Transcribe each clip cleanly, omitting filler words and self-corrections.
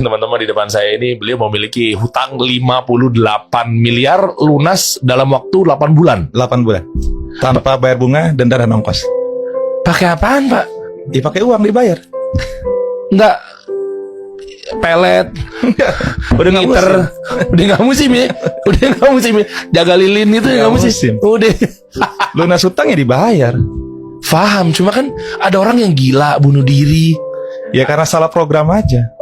teman-teman di depan saya ini, beliau memiliki hutang 58 miliar lunas dalam waktu 8 bulan. 8 bulan. Tanpa bayar bunga, denda dan ongkos. Pakai apaan, Pak? Dipakai uang dibayar. Enggak pelet. Udah nggak ngiter. musim. Udah nggak musim ya. Udah nggak musim ya. Jaga lilin itu Nggak nggak musim. musim. Udah. Lunas hutangnya dibayar. Faham, cuma kan ada orang yang gila bunuh diri. Ya karena salah program aja.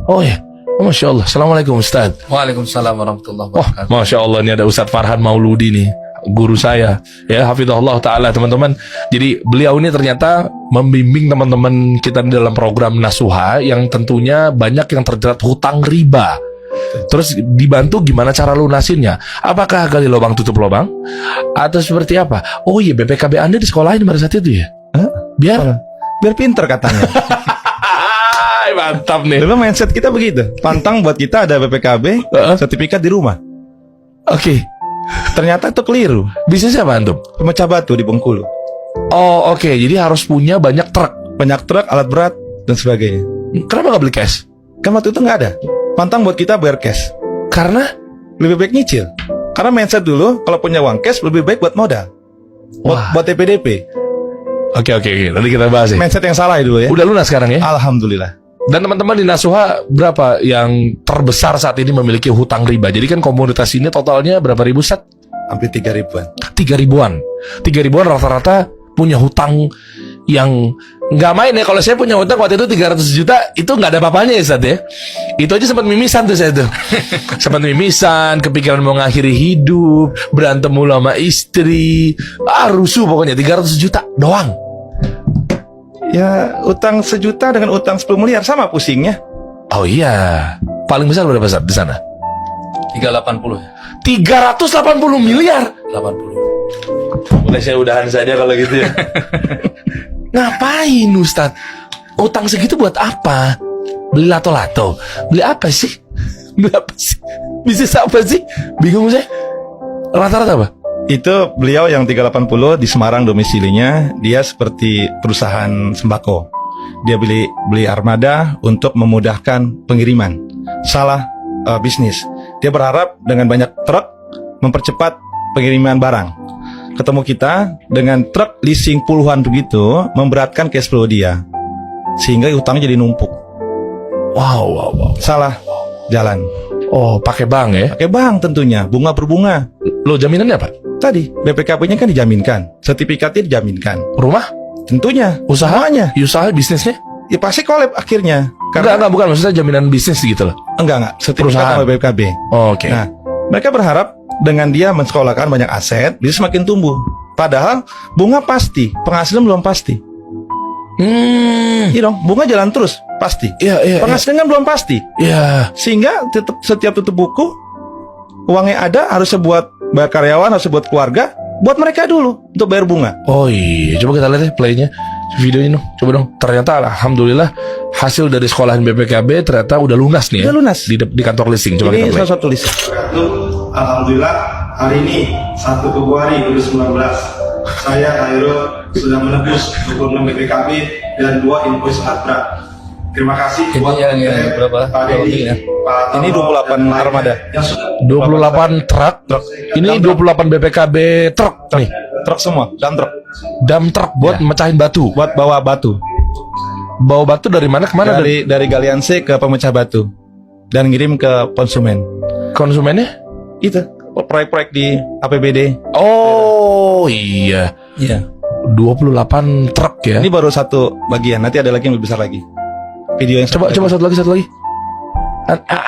Oh ya, oh, Masya Allah. Assalamualaikum Ustaz. Waalaikumsalam warahmatullahi Wah, wabarakatuh. Masya Allah, ini ada Ustaz Farhan Mauludi nih, guru saya, ya, hafizahullah ta'ala, teman-teman. Jadi beliau ini ternyata membimbing teman-teman kita di dalam program Nasuha yang tentunya banyak yang terjerat hutang riba. Terus dibantu gimana cara lunasinnya. Apakah gali lubang tutup lubang atau seperti apa? Oh iya, BPKB Anda di sekolahin pada saat itu ya? Hah? Biar pinter katanya. Mantap nih. Dulu mindset kita begitu. Pantang buat kita ada BPKB, sertifikat di rumah. Oke. Ternyata itu keliru. Bisnisnya apa antum? Pemecah batu di Bengkulu. Oh oke, jadi harus punya banyak truk. Banyak truk, alat berat, dan sebagainya. Kenapa nggak beli cash? Kan waktu itu nggak ada. Pantang buat kita bayar cash. Karena Lebih baik nyicil. Karena mindset dulu, kalau punya uang cash, lebih baik buat modal. Wah. Buat TPDP. Oke, nanti kita bahas ya. Mindset yang salah dulu ya. Udah lunas sekarang ya. Alhamdulillah. Dan teman-teman di Nasuha berapa yang terbesar saat ini memiliki hutang riba? Jadi kan komunitas ini totalnya berapa ribu Sat? Hampir 3 ribuan. 3 ribuan. 3 ribuan rata-rata punya hutang yang nggak main ya. Kalau saya punya hutang waktu itu 300 juta, itu nggak ada apa-apanya ya Sat ya. Itu aja sempat mimisan tuh saya tuh. Sempat mimisan, kepikiran mau ngakhiri hidup, berantem mulu sama istri, rusuh pokoknya. 300 juta doang. Ya, utang 1 juta dengan utang 10 miliar sama pusingnya. Oh iya. Paling besar berapa Sat di sana? 380 ya. 380 miliar. 80. Boleh saya udahan saja kalau gitu ya. Ngapain Ustaz? Utang segitu buat apa? Beli lato-lato? Beli apa sih? Beli apa sih? Bisnis apa sih? Bingung saya. Rata-rata apa? Itu beliau yang 380 di Semarang domisilinya. Dia seperti perusahaan sembako. Dia beli armada untuk memudahkan pengiriman. Salah bisnis. Dia berharap dengan banyak truk mempercepat pengiriman barang. Ketemu kita dengan truk leasing puluhan begitu, memberatkan cash flow dia. Sehingga utangnya jadi numpuk. Wow. Salah jalan. Oh, pakai bank ya? Pakai bank tentunya, bunga berbunga. Lo jaminannya apa? Tadi BPKB-nya kan dijaminkan, sertifikatnya dijaminkan. Rumah? Tentunya, Usaha? semuanya. Usaha bisnisnya? Ya pasti kolab akhirnya. Enggak, bukan. Maksudnya jaminan bisnis gitu loh. Enggak, sertifikat Perusahaan. sama BPKB. Oh, oke. Nah, mereka berharap dengan dia mensekolahkan banyak aset, bisa semakin tumbuh. Padahal bunga pasti, penghasilan belum pasti. Iya dong, bunga jalan terus, pasti. Iya. Penghasilan kan belum pasti. Iya. Sehingga setiap tutup buku, uangnya ada, harusnya buat bayar karyawan, harusnya buat keluarga, buat mereka dulu untuk bayar bunga. Oh iya, coba kita lihat ya playnya, videonya dong, coba dong. Ternyata alhamdulillah hasil dari sekolahan BPKB ternyata udah lunas nih ya. Udah lunas. Di kantor leasing. Coba Ini kita play. salah satu tulis. Alhamdulillah hari ini 1 Februari 2019 saya Khairul sudah menebus 26 BPKB dan 2 invoice Adra. Terima kasih Ini buat yang berapa? Pak Dedi, Ya. Pak Ini Toto, 28 dan lainnya armada. yang sudah 28 truk. Ini 28 BPKB truk nih. Truk semua, dan truk Dam truk buat mecahin batu. buat bawa batu Bawa batu dari mana ke mana? dari galian C ke pemecah batu dan ngirim ke konsumen. Konsumennya? Itu proyek-proyek di APBD. Oh iya. Iya. 28 truk ya. Ini baru satu bagian, nanti ada lagi yang lebih besar lagi. Video yang Coba satu lagi.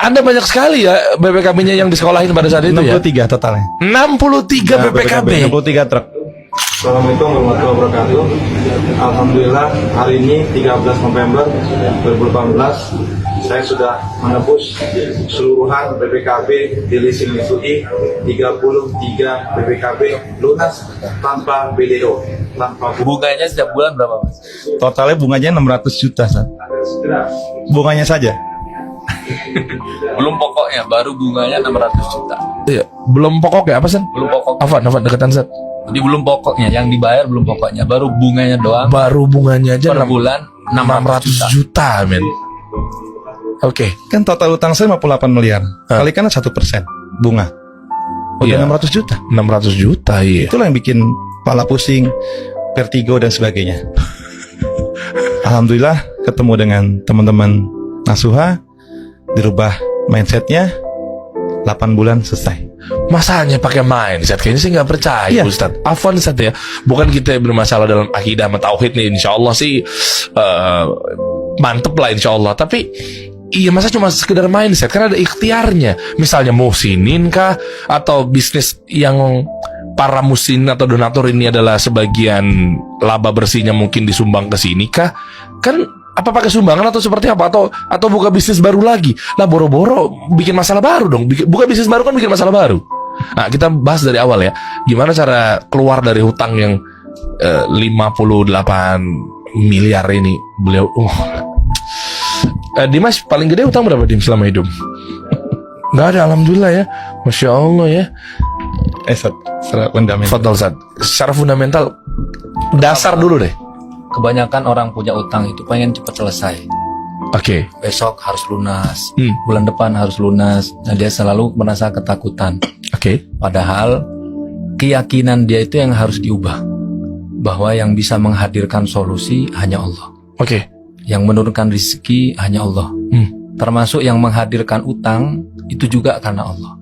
Anda banyak sekali ya BPKB-nya yang disekolahin pada saat itu ya. 63 totalnya. 63 BPKB. 63 truk. Assalamualaikum warahmatullahi wabarakatuh. Alhamdulillah hari ini 13 November 2018 saya sudah menebus keseluruhan BPKB di leasing Mitsubishi 33 BPKB lunas tanpa BDO, tanpa Bunganya setiap bulan berapa, Mas? Totalnya bunganya 600 juta, San. Bunganya saja. Belum pokoknya, baru bunganya 600 juta. Iya, belum pokok ya apa sih? Belum pokok. Afan deketan Sat. Jadi belum pokoknya, yang dibayar belum pokoknya, baru bunganya doang Baru bunganya aja per bulan 600 juta men. Oke. Kan total utang saya 58 miliar. Kalikan 1% bunga. Udah Iya. 600 juta. 600 juta, iya. Itulah yang bikin kepala pusing, vertigo dan sebagainya. Alhamdulillah ketemu dengan teman-teman Nasuha, dirubah mindsetnya, 8 bulan selesai. Masanya pakai mindset, kayaknya sih nggak percaya, Iya. Ustaz. Afwan Ustaz ya, bukan kita bermasalah dalam akidah sama tauhid nih, insya Allah sih mantep lah insya Allah. Tapi iya, masa cuma sekedar mindset, kan ada ikhtiarnya. Misalnya musinin kah, atau bisnis yang para musinin atau donatur ini adalah sebagian laba bersihnya mungkin disumbang ke sini kah? Kan apa pakai sumbangan atau seperti apa, atau buka bisnis baru lagi? Lah boro-boro bikin masalah baru dong. Buka bisnis baru kan bikin masalah baru. Nah, kita bahas dari awal ya. Gimana cara keluar dari hutang yang 58 miliar ini. Beliau Dimas paling gede utang berapa Dim selama hidup? Nggak ada, alhamdulillah ya. Masya Allah ya. Secara fundamental. Fadal Ustaz. Secara fundamental, dasar dulu deh. Kebanyakan orang punya utang itu pengen cepat selesai. Oke. Besok harus lunas, Hmm. bulan depan harus lunas. Dan dia selalu merasa ketakutan. Oke. Padahal keyakinan dia itu yang harus diubah. Bahwa yang bisa menghadirkan solusi hanya Allah. Oke. Yang menurunkan rezeki hanya Allah. Termasuk yang menghadirkan utang itu juga karena Allah.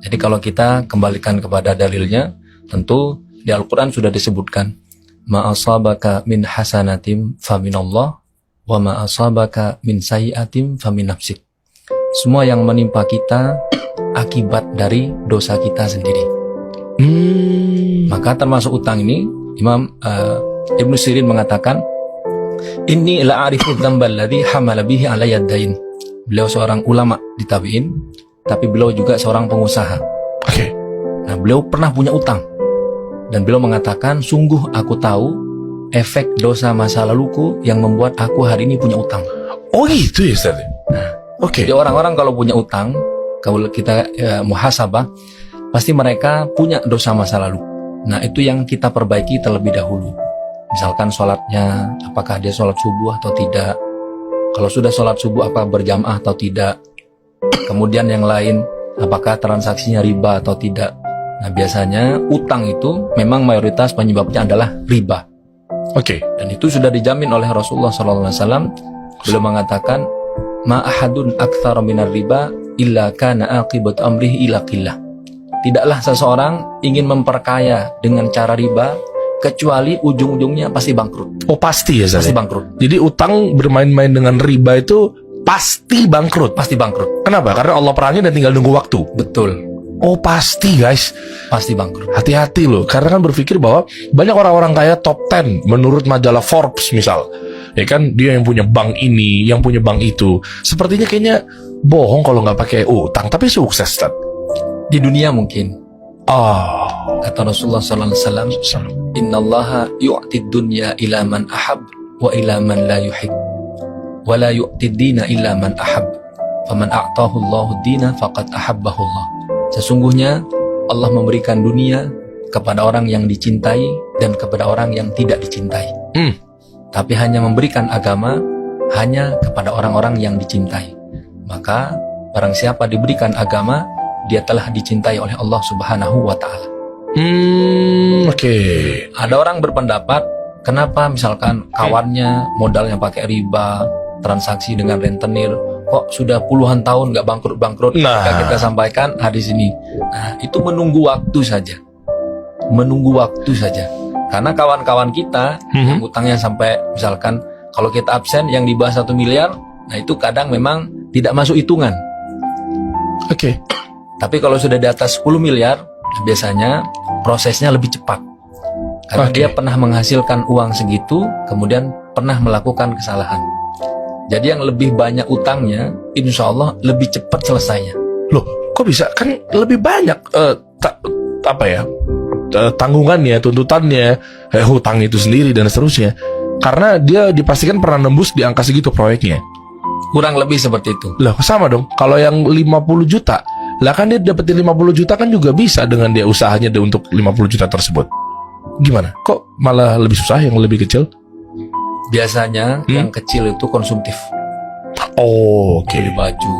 Jadi kalau kita kembalikan kepada dalilnya, tentu di Al-Quran sudah disebutkan, ma asabaka min hasanatim faminallah, wa ma asabaka min sayyiatim famin nafsik. Semua yang menimpa kita akibat dari dosa kita sendiri. Maka termasuk utang ini, Imam Ibnu Sirin mengatakan, inni la'arifu dzambal ladzi hamala bihi alayya dain. Beliau seorang ulama di tabi'in, tapi beliau juga seorang pengusaha. Oke. Nah, beliau pernah punya utang. Dan beliau mengatakan, sungguh aku tahu efek dosa masa laluku yang membuat aku hari ini punya utang. Oh gitu ya Ustaz. Oke. Jadi orang-orang kalau punya utang, kalau kita muhasabah, pasti mereka punya dosa masa lalu. Nah, itu yang kita perbaiki terlebih dahulu. Misalkan sholatnya, apakah dia sholat subuh atau tidak. Kalau sudah sholat subuh, apa berjamaah atau tidak. Kemudian yang lain, apakah transaksinya riba atau tidak. Nah, biasanya utang itu memang mayoritas penyebabnya adalah riba. Oke. Dan itu sudah dijamin oleh Rasulullah SAW. Beliau mengatakan, ma ahadun aktsara minar riba illa kana aqibatu amrihi ila qillah. Tidaklah seseorang ingin memperkaya dengan cara riba kecuali ujung-ujungnya pasti bangkrut. Oh pasti ya Ustaz. Pasti bangkrut. Jadi utang bermain-main dengan riba itu pasti bangkrut. Pasti bangkrut. Kenapa? Karena Allah perangin dan tinggal nunggu waktu. Betul. Oh pasti guys. Pasti bangkrut. Hati-hati loh. Karena kan berpikir bahwa banyak orang-orang kaya top 10 menurut majalah Forbes misal. Ya kan, dia yang punya bank ini, yang punya bank itu. Sepertinya kayaknya bohong kalau nggak pakai utang, tapi sukses Ustaz. Di dunia mungkin. Oh. Kata Rasulullah SAW, innallaha yu'tid dunya ila man ahab wa ila man la yuhib wa la yu'tid dina illa man ahab faman a'tahu Allahu dina faqad ahabbahu Allah. Sesungguhnya Allah memberikan dunia kepada orang yang dicintai dan kepada orang yang tidak dicintai. Tapi hanya memberikan agama hanya kepada orang-orang yang dicintai. Maka barang siapa diberikan agama, dia telah dicintai oleh Allah Subhanahu wa ta'ala. Oke. Ada orang berpendapat, kenapa misalkan kawannya modalnya pakai riba, transaksi dengan rentenir, kok sudah puluhan tahun nggak bangkrut-bangkrut? Nah. Maka kita sampaikan hadis ini. Nah, itu menunggu waktu saja. Menunggu waktu saja. Karena kawan-kawan kita yang utangnya sampai misalkan kalau kita absen yang dibahas 1 miliar, nah itu kadang memang tidak masuk hitungan. Oke. Tapi kalau sudah di atas 10 miliar, biasanya prosesnya lebih cepat. Karena Oke. dia pernah menghasilkan uang segitu, kemudian pernah melakukan kesalahan. Jadi yang lebih banyak utangnya, insya Allah lebih cepat selesainya. Loh, kok bisa? Kan lebih banyak tanggungannya, tuntutannya, hutang itu sendiri dan seterusnya. Karena dia dipastikan pernah nembus di angka segitu proyeknya. Kurang lebih seperti itu. Lah, sama dong. Kalau yang 50 juta, lah kan dia dapetin 50 juta kan juga bisa dengan dia usahanya untuk 50 juta tersebut. Gimana? Kok malah lebih susah yang lebih kecil? Biasanya yang kecil itu konsumtif. Oh, oke. beli baju,